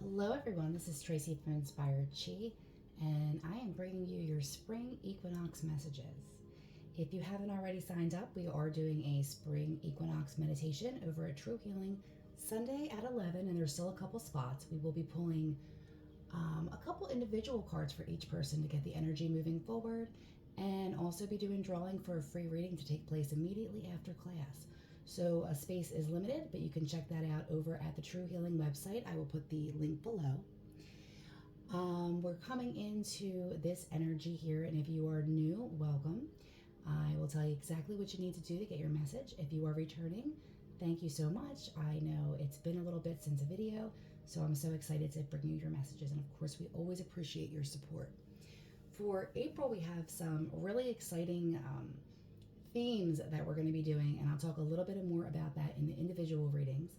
Hello everyone, this is Tracy from Inspired Chi, and I am bringing you your spring equinox messages. If you haven't already signed up, we are doing a spring equinox meditation over at True Healing Sunday at 11, and there's still a couple spots. We will be pulling a couple individual cards for each person to get the energy moving forward, and also be doing drawing for a free reading to take place immediately after class. So a space is limited, but you can check that out over at the True Healing website. I will put the link below. We're coming into this energy here, and if you are new, welcome. I will tell you exactly what you need to do to get your message. If you are returning, thank you so much. I know it's been a little bit since a video, so I'm so excited to bring you your messages, and of course, we always appreciate your support. For April, we have some really exciting themes that we're going to be doing, and I'll talk a little bit more about that in the individual readings.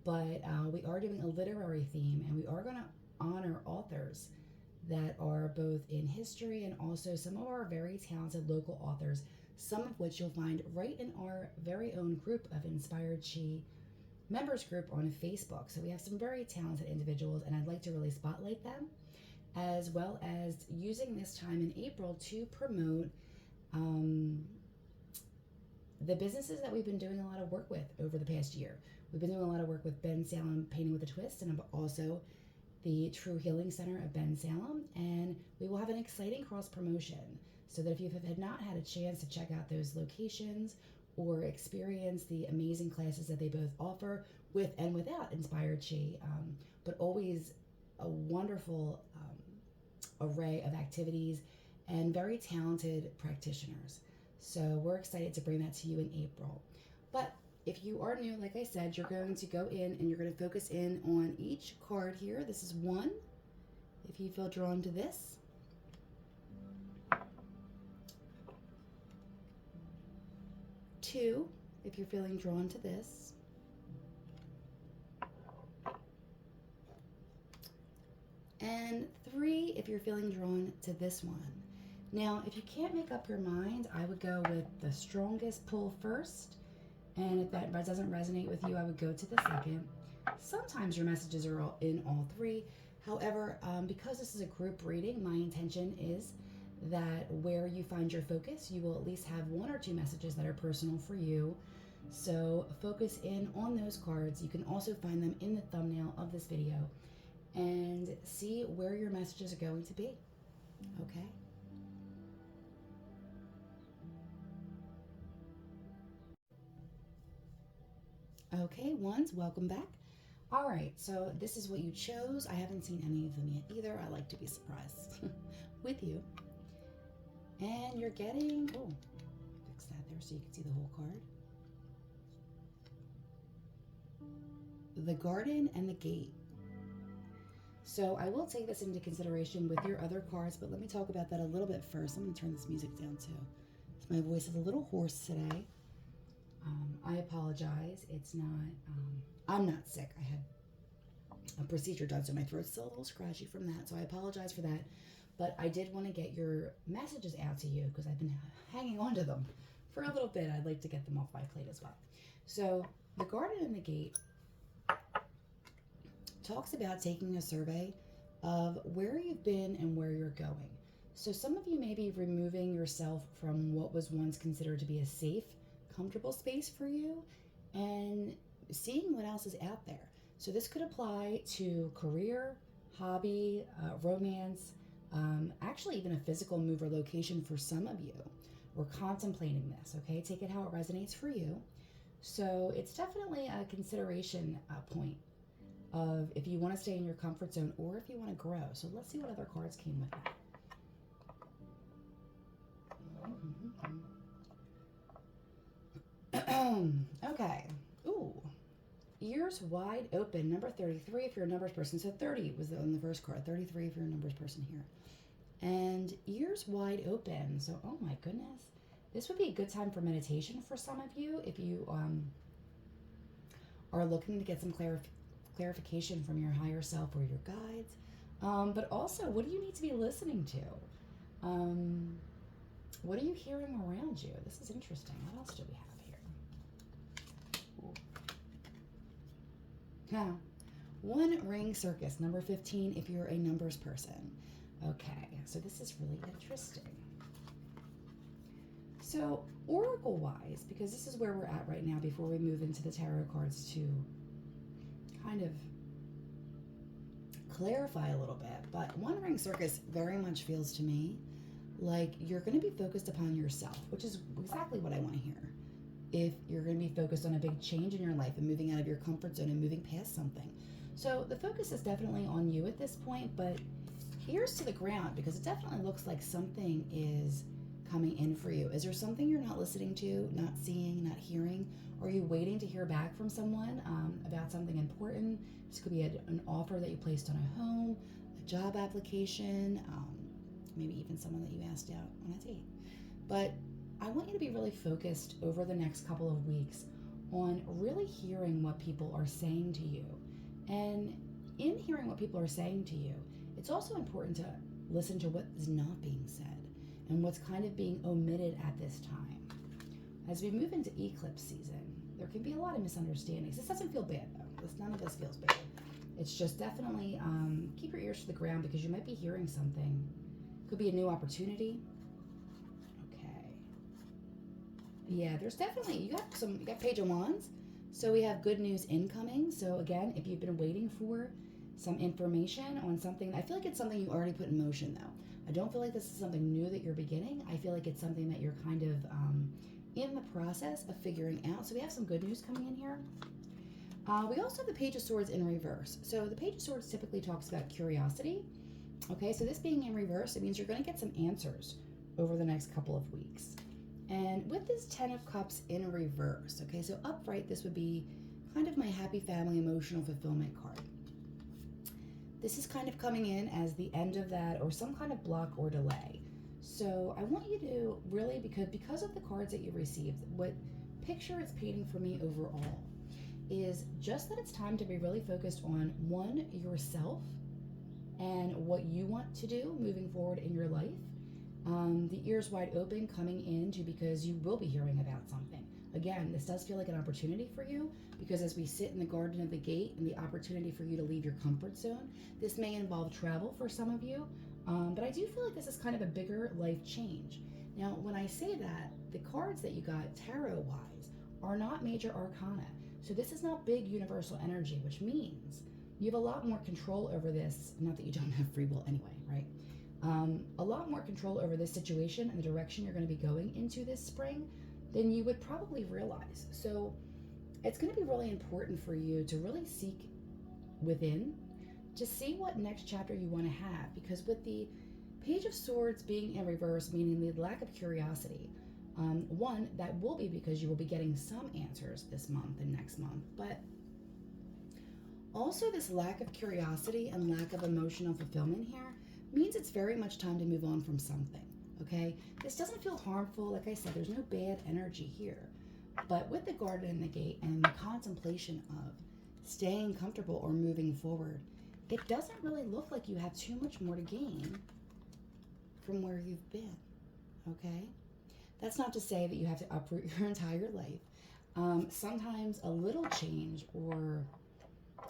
But we are doing a literary theme, and we are going to honor authors that are both in history and also some of our very talented local authors, some of which you'll find right in our very own group of Inspired Chi members group on Facebook. So we have some very talented individuals, and I'd like to really spotlight them, as well as using this time in April to promote the businesses that we've been doing a lot of work with over the past year. We've been doing a lot of work with Ben Salem Painting with a Twist, and also the True Healing Center of Ben Salem, and we will have an exciting cross promotion, so that if you have not had a chance to check out those locations or experience the amazing classes that they both offer with and without Inspired Chi, but always a wonderful array of activities and very talented practitioners. So we're excited to bring that to you in April. But if you are new, like I said, you're going to go in and you're going to focus in on each card here. This is 1, if you feel drawn to this. 2, if you're feeling drawn to this. And 3, if you're feeling drawn to this one. Now, if you can't make up your mind, I would go with the strongest pull first. And if that doesn't resonate with you, I would go to the second. Sometimes your messages are in all 3. However, because this is a group reading, my intention is that where you find your focus, you will at least have 1 or 2 messages that are personal for you. So focus in on those cards. You can also find them in the thumbnail of this video and see where your messages are going to be. Okay? Okay, ones, welcome back. All right, so this is what you chose. I haven't seen any of them yet either. I like to be surprised with you. And you're getting, oh, fix that there so you can see the whole card. The Garden and the Gate. So I will take this into consideration with your other cards, but let me talk about that a little bit first. I'm going to turn this music down too. So my voice is a little hoarse today. I apologize. It's not, I'm not sick. I had a procedure done, so my throat's still a little scratchy from that. So I apologize for that. But I did want to get your messages out to you because I've been hanging on to them for a little bit. I'd like to get them off my plate as well. So the Garden and the Gate talks about taking a survey of where you've been and where you're going. So some of you may be removing yourself from what was once considered to be a safe, comfortable space for you and seeing what else is out there. So this could apply to career, hobby, romance, actually even a physical move or location for some of you. We're contemplating this, okay? Take it how it resonates for you. So it's definitely a consideration point of if you want to stay in your comfort zone or if you want to grow. So let's see what other cards came with that. Okay. Ooh. Ears wide open. Number 33 if you're a numbers person. So 30 was on the first card. 33 if you're a numbers person here. And ears wide open. So, oh my goodness. This would be a good time for meditation for some of you if you are looking to get some clarification from your higher self or your guides. But also, what do you need to be listening to? What are you hearing around you? This is interesting. What else do we have here? Ooh. Yeah. One Ring Circus, number 15, if you're a numbers person. Okay, so this is really interesting. So, Oracle-wise, because this is where we're at right now before we move into the tarot cards to kind of clarify a little bit, but One Ring Circus very much feels to me like you're going to be focused upon yourself, which is exactly what I want to hear. If you're going to be focused on a big change in your life and moving out of your comfort zone and moving past something. So the focus is definitely on you at this point, but ears to the ground, because it definitely looks like something is coming in for you. Is there something you're not listening to, not seeing, not hearing? Are you waiting to hear back from someone about something important? This could be an offer that you placed on a home, a job application, maybe even someone that you asked out on a date. But I want you to be really focused over the next couple of weeks on really hearing what people are saying to you. And in hearing what people are saying to you, it's also important to listen to what is not being said and what's kind of being omitted at this time. As we move into eclipse season, there can be a lot of misunderstandings. This doesn't feel bad though. None of this feels bad. It's just definitely keep your ears to the ground because you might be hearing something. Could be a new opportunity. Okay. Yeah, there's definitely, you got Page of Wands. So we have good news incoming. So again, if you've been waiting for some information on something, I feel like it's something you already put in motion though. I don't feel like this is something new that you're beginning. I feel like it's something that you're kind of in the process of figuring out. So we have some good news coming in here. We also have the Page of Swords in reverse. So the Page of Swords typically talks about curiosity. Okay, so this being in reverse, it means you're going to get some answers over the next couple of weeks. And with this 10 of Cups in reverse, okay, so upright, this would be kind of my happy family emotional fulfillment card. This is kind of coming in as the end of that or some kind of block or delay. So I want you to really, because of the cards that you received, what picture it's painting for me overall is just that it's time to be really focused on one, yourself and what you want to do moving forward in your life. The ears wide open coming into because you will be hearing about something. Again, this does feel like an opportunity for you because as we sit in the garden of the gate and the opportunity for you to leave your comfort zone, this may involve travel for some of you, but I do feel like this is kind of a bigger life change. Now, when I say that, the cards that you got tarot-wise are not major arcana. So this is not big universal energy, which means you have a lot more control over this. Not that you don't have free will anyway, right? A lot more control over this situation and the direction you're going to be going into this spring than you would probably realize. So it's going to be really important for you to really seek within to see what next chapter you want to have, because with the Page of Swords being in reverse, meaning the lack of curiosity, one, that will be because you will be getting some answers this month and next month, but also this lack of curiosity and lack of emotional fulfillment here means it's very much time to move on from something, okay? This doesn't feel harmful. Like I said, there's no bad energy here. But with the garden and the gate and the contemplation of staying comfortable or moving forward, it doesn't really look like you have too much more to gain from where you've been, okay? That's not to say that you have to uproot your entire life. Sometimes a little change or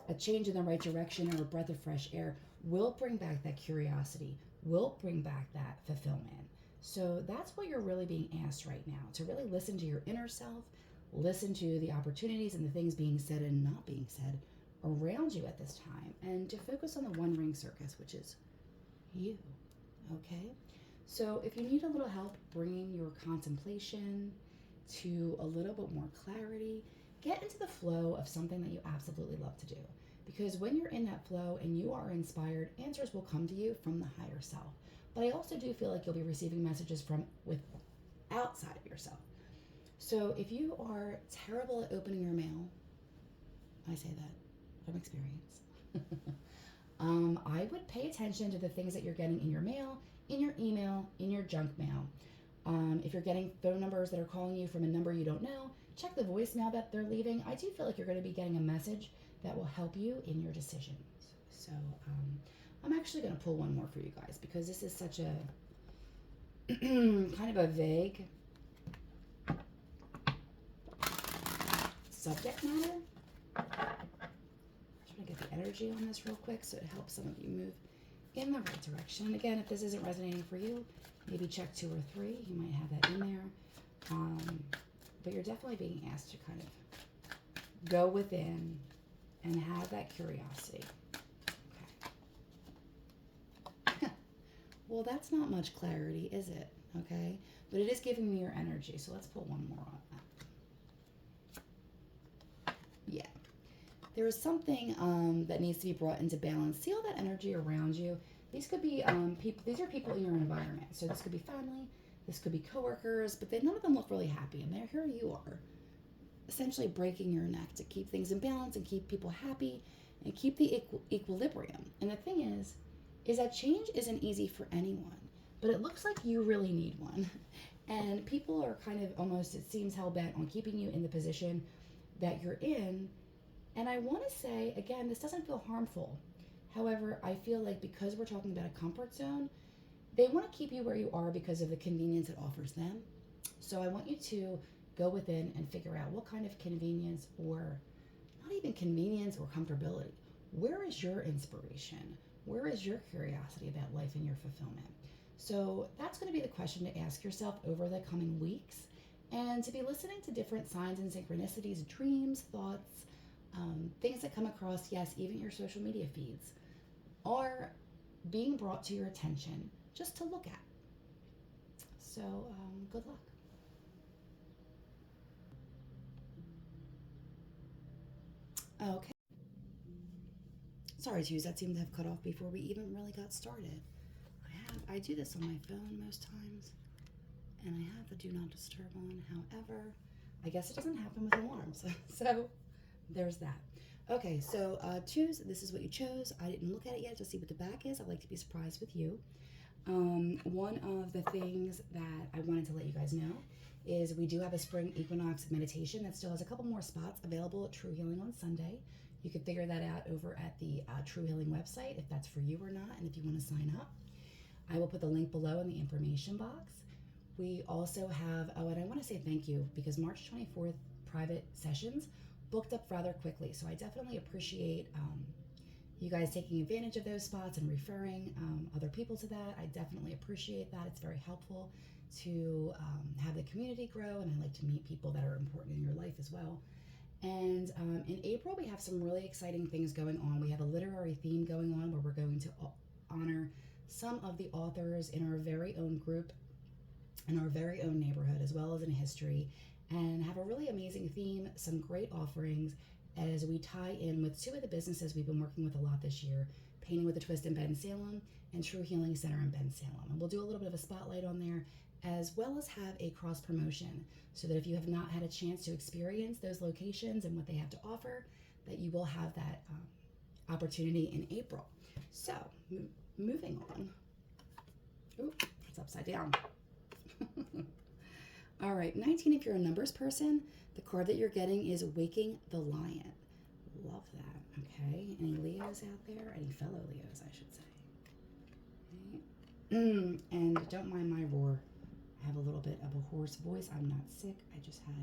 a change in the right direction or a breath of fresh air will bring back that curiosity, will bring back that fulfillment. So that's what you're really being asked right now, to really listen to your inner self, listen to the opportunities and the things being said and not being said around you at this time, and to focus on the One Ring Circus, which is you, okay? So if you need a little help bringing your contemplation to a little bit more clarity, get into the flow of something that you absolutely love to do. Because when you're in that flow and you are inspired, answers will come to you from the higher self. But I also do feel like you'll be receiving messages from outside of yourself. So if you are terrible at opening your mail, I say that from experience, I would pay attention to the things that you're getting in your mail, in your email, in your junk mail. If you're getting phone numbers that are calling you from a number you don't know, check the voicemail that they're leaving. I do feel like you're going to be getting a message that will help you in your decisions. So I'm actually going to pull one more for you guys because this is such a kind of a vague subject matter. I'm trying to get the energy on this real quick so it helps some of you move in the right direction. And again, if this isn't resonating for you, maybe check 2 or 3. You might have that in there. But you're definitely being asked to kind of go within and have that curiosity. Okay. Well, that's not much clarity, is it? Okay. But it is giving me your energy. So let's pull one more on that. Yeah. There is something that needs to be brought into balance. See all that energy around you? These could be people. These are people in your environment. So this could be family. This could be coworkers. But none of them look really happy. And here you are, essentially breaking your neck to keep things in balance and keep people happy and keep the equilibrium. And the thing is that change isn't easy for anyone. But it looks like you really need one. And people are kind of almost, it seems, hell-bent on keeping you in the position that you're in. And I want to say, again, this doesn't feel harmful. However, I feel like because we're talking about a comfort zone, they want to keep you where you are because of the convenience it offers them. So I want you to go within and figure out what kind of convenience, or not even convenience or comfortability. Where is your inspiration? Where is your curiosity about life and your fulfillment? So that's going to be the question to ask yourself over the coming weeks, and to be listening to different signs and synchronicities, dreams, thoughts, things that come across, yes, even your social media feeds, are being brought to your attention just to look at. So good luck. Okay. Sorry, Tews, that seemed to have cut off before we even really got started. I do this on my phone most times, and I have the do not disturb on. However, I guess it doesn't happen with alarms. So there's that. Okay, so Tews, this is what you chose. I didn't look at it yet to see what the back is. I like to be surprised with you. One of the things that I wanted to let you guys know is we do have a spring equinox meditation that still has a couple more spots available at True Healing on Sunday. You can figure that out over at the True Healing website if that's for you or not, and if you want to sign up. I will put the link below in the information box. We also have, and I want to say thank you because March 24th private sessions booked up rather quickly. So I definitely appreciate you guys taking advantage of those spots and referring other people to that. I definitely appreciate that. It's very helpful to have the community grow, and I like to meet people that are important in your life as well. And in April, we have some really exciting things going on. We have a literary theme going on where we're going to honor some of the authors in our very own group, in our very own neighborhood, as well as in history, and have a really amazing theme, some great offerings as we tie in with 2 of the businesses we've been working with a lot this year, Painting with a Twist in Bensalem and True Healing Center in Bensalem. And we'll do a little bit of a spotlight on there, as well as have a cross promotion, so that if you have not had a chance to experience those locations and what they have to offer, that you will have that opportunity in April. So moving on. Ooh, it's upside down. All right, 19, if you're a numbers person, the card that you're getting is Waking the Lion. Love that. Okay, any Leos out there? Any fellow Leos, I should say. Okay. And don't mind my roar. I have a little bit of a hoarse voice. I'm not sick. I just had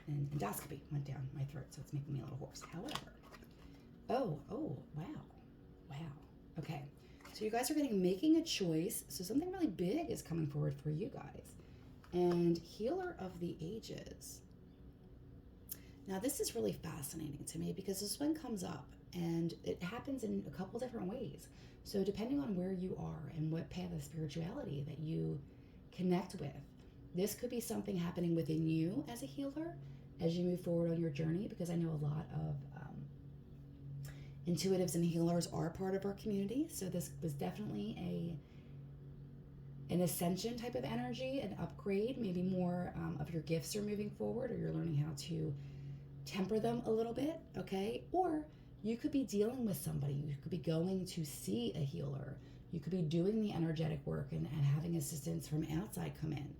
an endoscopy went down my throat, so it's making me a little hoarse. However, wow. Okay, so you guys are making a choice. So something really big is coming forward for you guys. And Healer of the Ages. Now, this is really fascinating to me because this one comes up and it happens in a couple different ways. So depending on where you are and what path of spirituality that you connect with, this could be something happening within you as a healer as you move forward on your journey, because I know a lot of intuitives and healers are part of our community. So this was definitely an ascension type of energy, an upgrade, maybe more of your gifts are moving forward, or you're learning how to temper them a little bit, okay? Or you could be dealing with somebody. You could be going to see a healer. You could be doing the energetic work and having assistance from outside come in.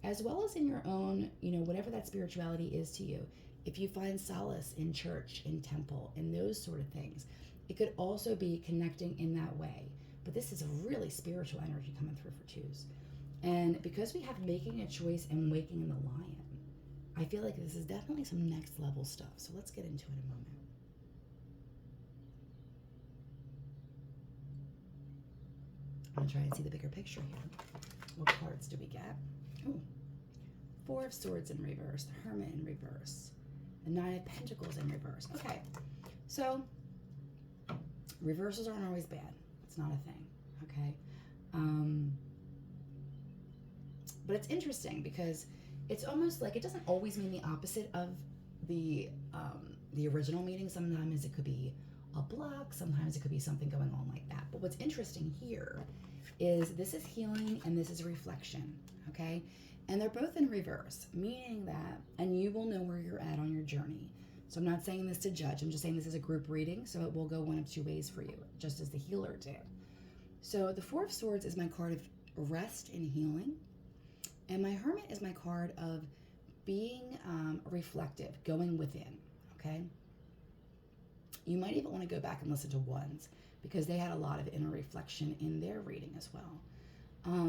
As well as in your own, whatever that spirituality is to you. If you find solace in church, in temple, in those sort of things, it could also be connecting in that way. But this is a really spiritual energy coming through for twos. And because we have making a choice and waking the lion, I feel like this is definitely some next level stuff. So let's get into it in a moment. I'm going to try and see the bigger picture here. What cards do we get? Oh, Four of Swords in reverse, the Hermit in reverse, the Nine of Pentacles in reverse. Okay, so reversals aren't always bad. It's not a thing, okay? But it's interesting because it's almost like it doesn't always mean the opposite of the original meaning. Sometimes it could be a block. Sometimes it could be something going on like that. But what's interesting here is this is healing and this is reflection, okay? And they're both in reverse, meaning that, and you will know where you're at on your journey. So I'm not saying this to judge. I'm just saying this is a group reading, so it will go one of two ways for you, just as the healer did. So the Four of Swords is my card of rest and healing. And my Hermit is my card of being reflective, going within, okay? You might even want to go back and listen to Wands because they had a lot of inner reflection in their reading as well.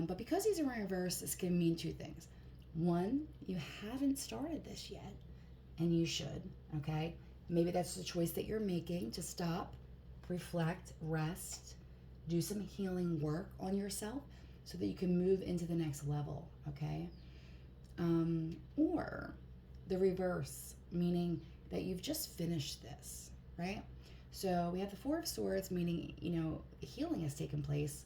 But because these are in reverse, this can mean two things. One, you haven't started this yet, and you should, okay? Maybe that's the choice that you're making to stop, reflect, rest, do some healing work on yourself so that you can move into the next level, okay? Or the reverse, meaning that you've just finished this, right? So we have the Four of Swords, meaning, healing has taken place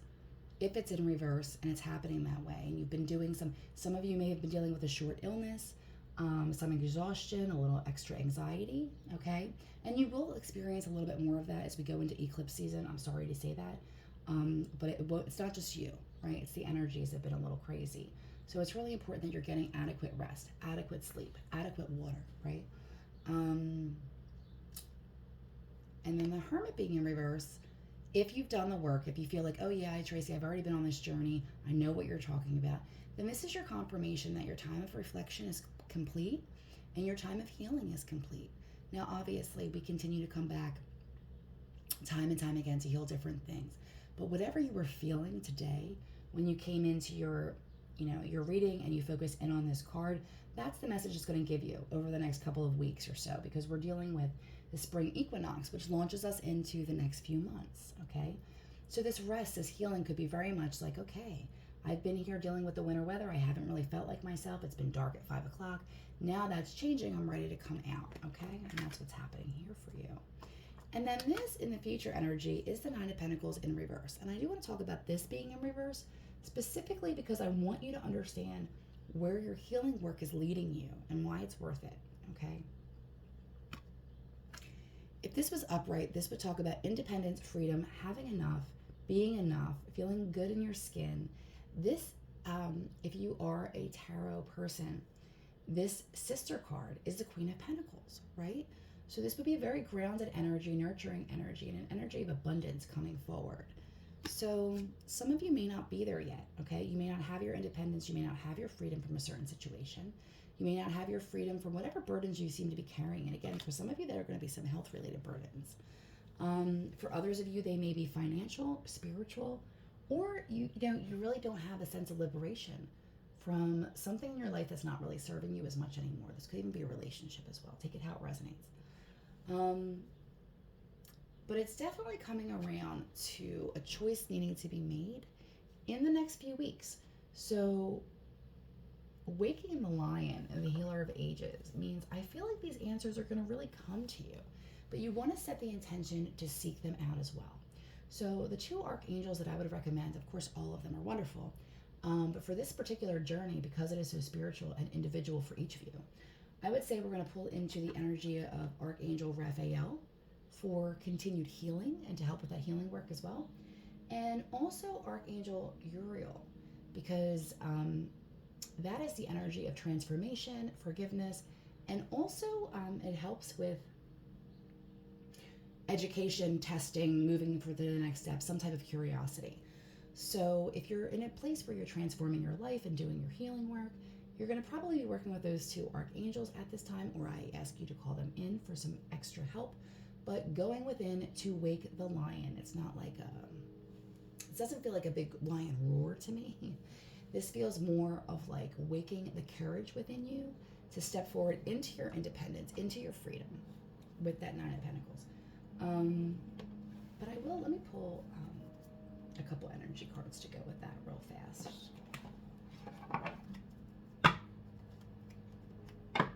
if it's in reverse and it's happening that way. And you've been doing some of you may have been dealing with a short illness, some exhaustion, a little extra anxiety, okay? And you will experience a little bit more of that as we go into eclipse season. I'm sorry to say that. But it's not just you, right? It's the energies that have been a little crazy. So it's really important that you're getting adequate rest, adequate sleep, adequate water, right? And then the Hermit being in reverse, if you've done the work, if you feel like, oh yeah, Tracy, I've already been on this journey, I know what you're talking about, then this is your confirmation that your time of reflection is complete and your time of healing is complete. Now, obviously, we continue to come back time and time again to heal different things. But whatever you were feeling today when you came into your reading and you focus in on this card, that's the message it's going to give you over the next couple of weeks or so, because we're dealing with the spring equinox, which launches us into the next few months, okay? So this rest, this healing could be very much like, okay, I've been here dealing with the winter weather. I haven't really felt like myself. It's been dark at 5 o'clock. Now that's changing. I'm ready to come out, okay? And that's what's happening here for you. And then this in the future energy is the Nine of Pentacles in reverse. And I do want to talk about this being in reverse specifically because I want you to understand where your healing work is leading you and why it's worth it, okay? If this was upright, this would talk about independence, freedom, having enough, being enough, feeling good in your skin. This, if you are a tarot person, this sister card is the Queen of Pentacles, right? So this would be a very grounded energy, nurturing energy, and an energy of abundance coming forward. So some of you may not be there yet, okay? You may not have your independence. You may not have your freedom from a certain situation. You may not have your freedom from whatever burdens you seem to be carrying. And again, for some of you, there are going to be some health-related burdens. For others of you, they may be financial, spiritual, or you really don't have a sense of liberation from something in your life that's not really serving you as much anymore. This could even be a relationship as well. Take it how it resonates. But it's definitely coming around to a choice needing to be made in the next few weeks. So waking the lion and the healer of ages means I feel like these answers are going to really come to you, but you want to set the intention to seek them out as well. So the two archangels that I would recommend, of course, all of them are wonderful. But for this particular journey, because it is so spiritual and individual for each of you, I would say we're going to pull into the energy of Archangel Raphael for continued healing and to help with that healing work as well. And also Archangel Uriel, because that is the energy of transformation, forgiveness, and also it helps with education, testing, moving for the next step, some type of curiosity. So if you're in a place where you're transforming your life and doing your healing work, you're going to probably be working with those two archangels at this time, or I ask you to call them in for some extra help. But going within to wake the lion, it's not like it doesn't feel like a big lion roar to me. This feels more of like waking the courage within you to step forward into your independence, into your freedom with that Nine of Pentacles. But let me pull a couple energy cards to go with that real fast. Get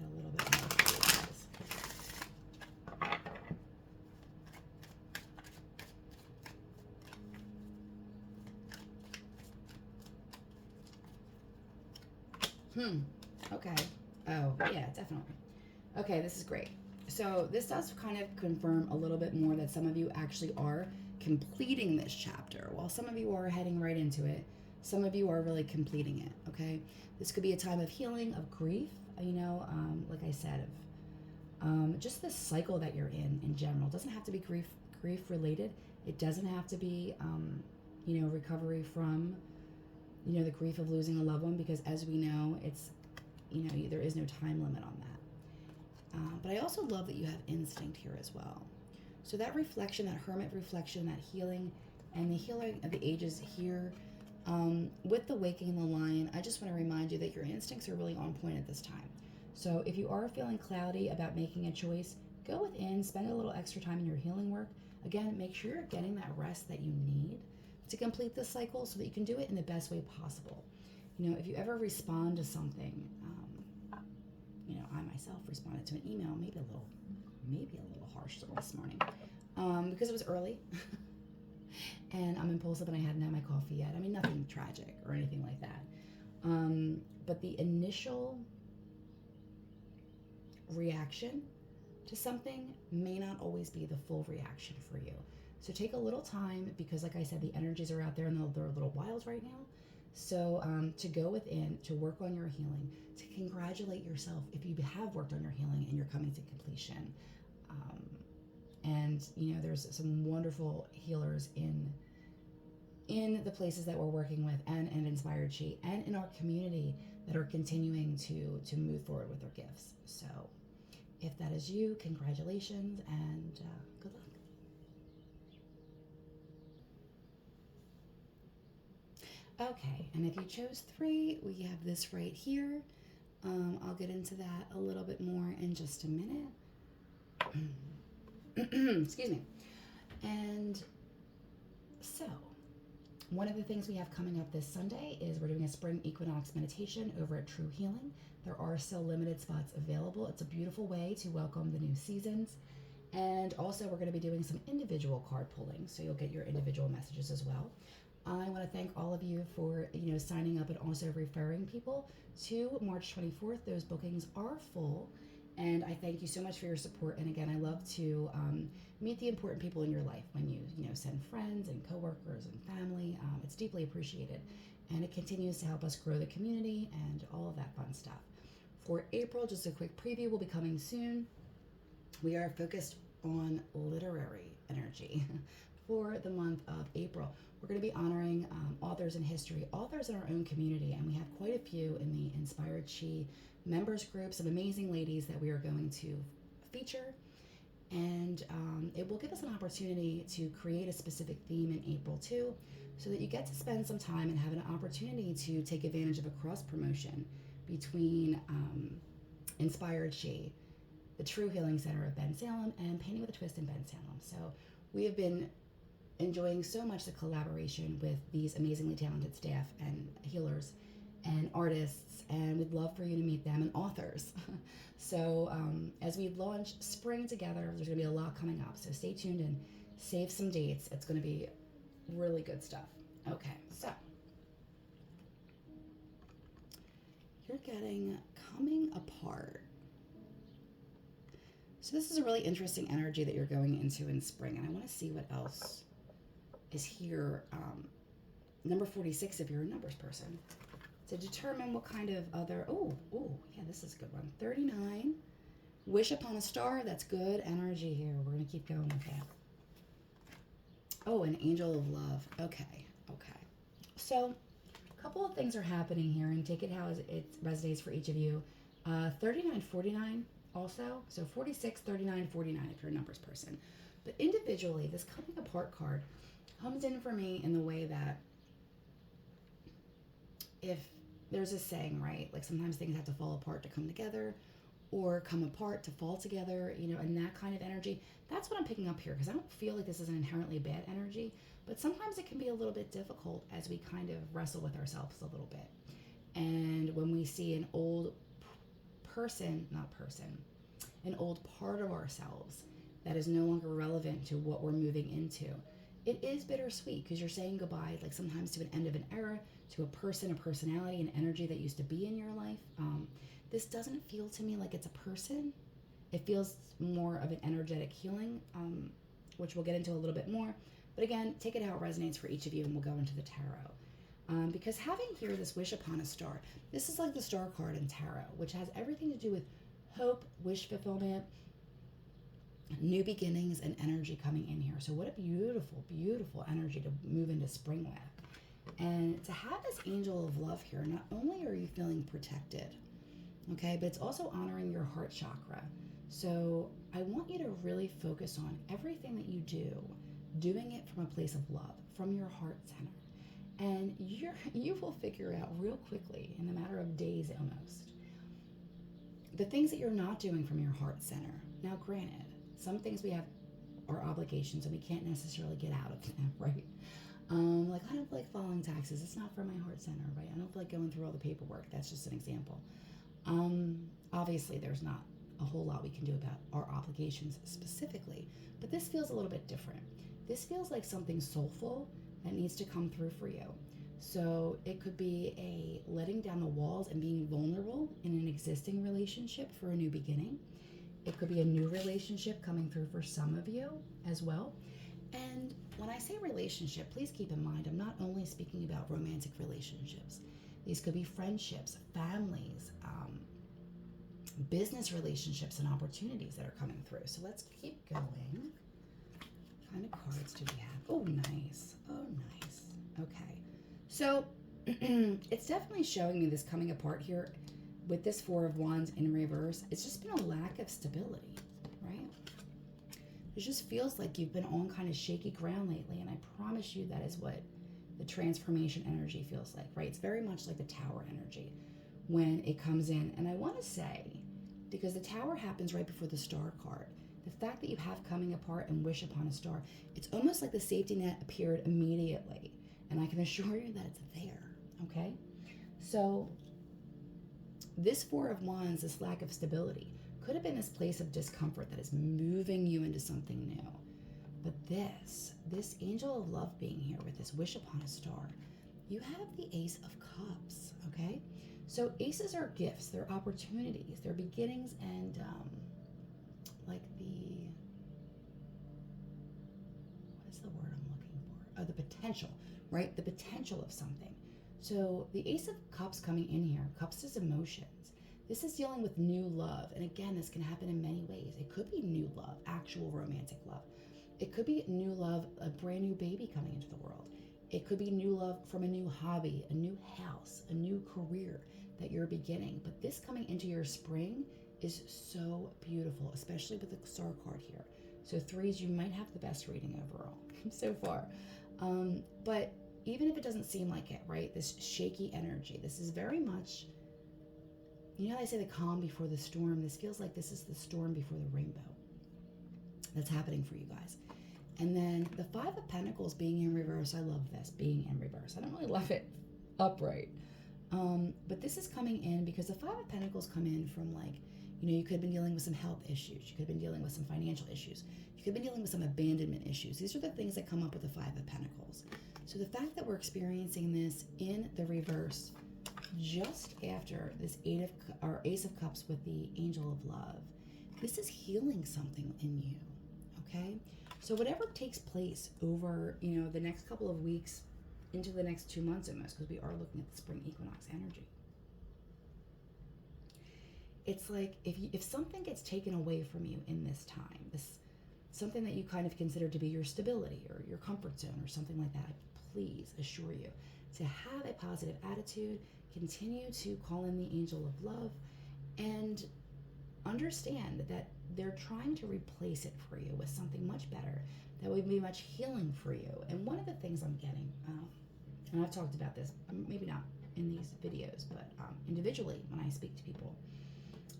a little bit more for you guys. Okay. Oh, yeah, definitely. Okay, this is great. So this does kind of confirm a little bit more that some of you actually are completing this chapter. While some of you are heading right into it, some of you are really completing it, okay? This could be a time of healing, of grief, like I said, of just this cycle that you're in general. It doesn't have to be grief related. It doesn't have to be, recovery from, the grief of losing a loved one, because as we know, it's, there is no time limit on that. But I also love that you have instinct here as well. So that reflection, that hermit reflection, that healing, and the healing of the ages here, with the waking the lion, I just want to remind you that your instincts are really on point at this time. So if you are feeling cloudy about making a choice, go within, spend a little extra time in your healing work. Again, make sure you're getting that rest that you need to complete this cycle so that you can do it in the best way possible. If you ever respond to something, I myself responded to an email, maybe a little harsh this morning, because it was early and I'm impulsive and I hadn't had my coffee yet. I mean, nothing tragic or anything like that. But the initial reaction to something may not always be the full reaction for you. So take a little time, because like I said, the energies are out there and they're a little wild right now. So to go within, to work on your healing, to congratulate yourself if you have worked on your healing and you're coming to completion. And there's some wonderful healers in the places that we're working with, and Inspired Chi, and in our community that are continuing to move forward with their gifts. So if that is you, congratulations and good luck. Okay, and if you chose 3, we have this right here. I'll get into that a little bit more in just a minute. Excuse me. And so, one of the things we have coming up this Sunday is we're doing a spring equinox meditation over at True Healing. There are still limited spots available. It's a beautiful way to welcome the new seasons. And also, we're going to be doing some individual card pulling, so you'll get your individual messages as well. I want to thank all of you for signing up and also referring people to March 24th. Those bookings are full, and I thank you so much for your support. And again, I love to meet the important people in your life when you send friends and coworkers and family. It's deeply appreciated, and it continues to help us grow the community and all of that fun stuff. For April, just a quick preview will be coming soon. We are focused on literary energy for the month of April. We're going to be honoring authors in history, authors in our own community, and we have quite a few in the Inspired Chi members group, some amazing ladies that we are going to feature. And it will give us an opportunity to create a specific theme in April too, so that you get to spend some time and have an opportunity to take advantage of a cross promotion between Inspired Chi, the True Healing Center of Bensalem, and Painting with a Twist in Bensalem. So we have been enjoying so much the collaboration with these amazingly talented staff and healers and artists, and we'd love for you to meet them, and authors. So as we launch spring together, there's going to be a lot coming up, so stay tuned and save some dates. It's going to be really good stuff. Okay, so you're getting coming apart. So this is a really interesting energy that you're going into in spring, and I want to see what else is here. Number 46, if you're a numbers person, to determine what kind of other, yeah, this is a good one. 39, wish upon a star. That's good energy here. We're going to keep going with that. Oh, an angel of love. Okay. So a couple of things are happening here, and take it how it resonates for each of you. 39, 49 also. So 46, 39, 49 if you're a numbers person. But individually, this coming apart card comes in for me in the way that if there's a saying, right? Like sometimes things have to fall apart to come together, or come apart to fall together, and that kind of energy. That's what I'm picking up here, because I don't feel like this is an inherently bad energy, but sometimes it can be a little bit difficult as we kind of wrestle with ourselves a little bit. And when we see an old an old part of ourselves that is no longer relevant to what we're moving into, it is bittersweet, because you're saying goodbye, like sometimes to an end of an era, to a person, a personality, an energy that used to be in your life. This doesn't feel to me like it's a person. It feels more of an energetic healing, which we'll get into a little bit more. But again, take it how it resonates for each of you, and we'll go into the tarot. Because having here this wish upon a star, this is like the star card in tarot, which has everything to do with hope, wish fulfillment, new beginnings, and energy coming in here. So what a beautiful, beautiful energy to move into spring with. And to have this angel of love here, not only are you feeling protected, okay, but it's also honoring your heart chakra. So I want you to really focus on everything that you do, doing it from a place of love, from your heart center. And you will figure out real quickly, in a matter of days almost, the things that you're not doing from your heart center. Now, granted, some things we have are obligations and we can't necessarily get out of them, right? Like, I don't feel like filing taxes. It's not from my heart center, right? I don't feel like going through all the paperwork. That's just an example. Obviously, there's not a whole lot we can do about our obligations specifically, but this feels a little bit different. This feels like something soulful that needs to come through for you. So it could be a letting down the walls and being vulnerable in an existing relationship for a new beginning. It could be a new relationship coming through for some of you as well. And when I say relationship, please keep in mind, I'm not only speaking about romantic relationships. These could be friendships, families, business relationships, and opportunities that are coming through. So let's keep going. What kind of cards do we have? Oh, nice. Oh, nice. Okay. So it's definitely showing me this coming apart here with this Four of Wands in reverse. It's just been a lack of stability, right? It just feels like you've been on kind of shaky ground lately, and I promise you that is what the transformation energy feels like, right? It's very much like the Tower energy when it comes in. And I want to say, because the Tower happens right before the Star card, the fact that you have coming apart and wish upon a star, it's almost like the safety net appeared immediately. And I can assure you that it's there, okay? So this Four of Wands, this lack of stability, could have been this place of discomfort that is moving you into something new. But this angel of love being here with this wish upon a star, you have the Ace of Cups, okay? So aces are gifts, they're opportunities, they're beginnings, and like what is the word I'm looking for? Oh, the potential, right? The potential of something. So the Ace of Cups coming in here, Cups is emotions. This is dealing with new love. And again, this can happen in many ways. It could be new love, actual romantic love. It could be new love, a brand new baby coming into the world. It could be new love from a new hobby, a new house, a new career that you're beginning. But this coming into your spring is so beautiful, especially with the Star card here. So threes, you might have the best reading overall so far. But even if it doesn't seem like it, right? This shaky energy, this is very much, you know how they say the calm before the storm? This feels like this is the storm before the rainbow that's happening for you guys. And then the Five of Pentacles being in reverse, I love this, being in reverse. I don't really love it upright. But this is coming in because the Five of Pentacles come in from, like, you could have been dealing with some health issues. You could have been dealing with some financial issues. You could have been dealing with some abandonment issues. These are the things that come up with the Five of Pentacles. So the fact that we're experiencing this in the reverse just after this Ace of Cups with the Angel of Love, this is healing something in you, okay? So whatever takes place over, the next couple of weeks into the next 2 months almost, because we are looking at the spring equinox energy. It's like if something gets taken away from you in this time, something that you kind of consider to be your stability or your comfort zone or something like that, please assure you to have a positive attitude, continue to call in the angel of love, and understand that they're trying to replace it for you with something much better that would be much healing for you. And one of the things I'm getting, and I've talked about this, maybe not in these videos, but individually when I speak to people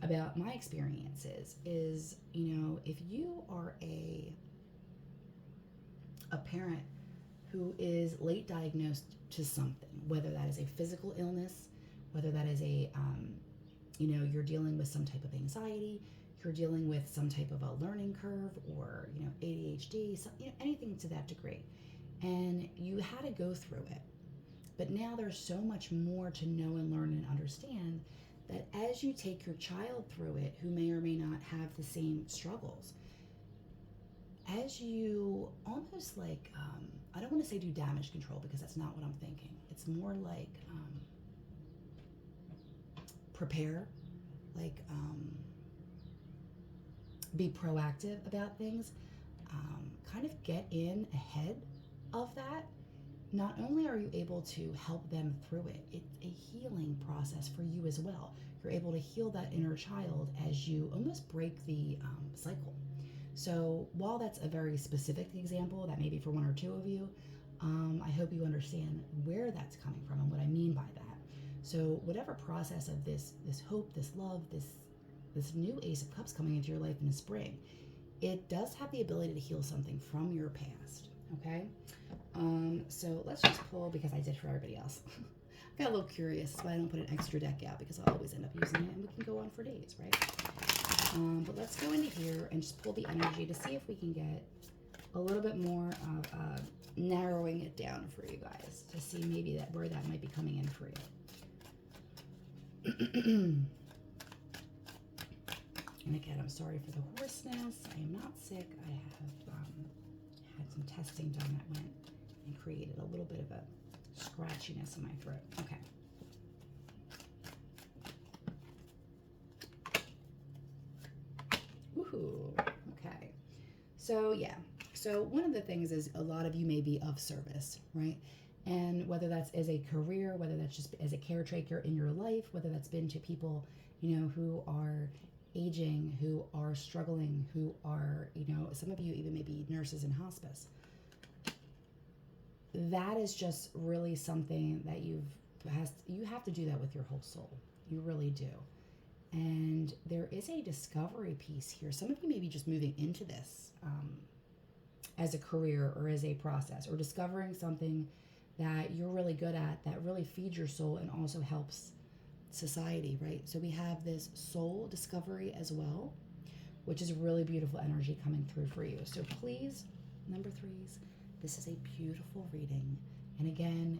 about my experiences is, if you are a parent who is late diagnosed to something, whether that is a physical illness, whether that is you're dealing with some type of anxiety, you're dealing with some type of a learning curve, or, ADHD, anything to that degree, and you had to go through it. But now there's so much more to know and learn and understand that as you take your child through it, who may or may not have the same struggles, as you almost like, I don't want to say do damage control, because that's not what I'm thinking. It's more like prepare, like be proactive about things, kind of get in ahead of that. Not only are you able to help them through it, it's a healing process for you as well. You're able to heal that inner child as you almost break the cycle. So while that's a very specific example, that may be for one or two of you, I hope you understand where that's coming from and what I mean by that. So whatever process of this hope, this love, this new Ace of Cups coming into your life in the spring, it does have the ability to heal something from your past, okay? So let's just pull, because I did for everybody else. I got a little curious, so I don't put an extra deck out, because I'll always end up using it, and we can go on for days, right? But let's go into here and just pull the energy to see if we can get a little bit more of narrowing it down for you guys, to see maybe where that might be coming in for you. And again, I'm sorry for the hoarseness. I am not sick. I have had some testing done that went and created a little bit of a scratchiness in my throat. Okay. Woohoo. Okay. So yeah. So one of the things is, a lot of you may be of service, right? And whether that's as a career, whether that's just as a caretaker in your life, whether that's been to people, who are aging, who are struggling, who are, some of you even maybe nurses in hospice. That is just really something that you have to do that with your whole soul. You really do. And there is a discovery piece here. Some of you may be just moving into this as a career or as a process, or discovering something that you're really good at, that really feeds your soul and also helps society, right? So we have this soul discovery as well, which is really beautiful energy coming through for you. So please, number threes, this is a beautiful reading. And again,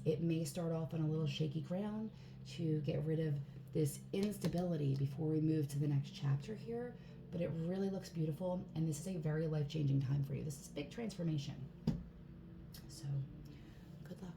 it may start off on a little shaky ground to get rid of this instability before we move to the next chapter here, but it really looks beautiful, and this is a very life-changing time for you. This is a big transformation. So good luck.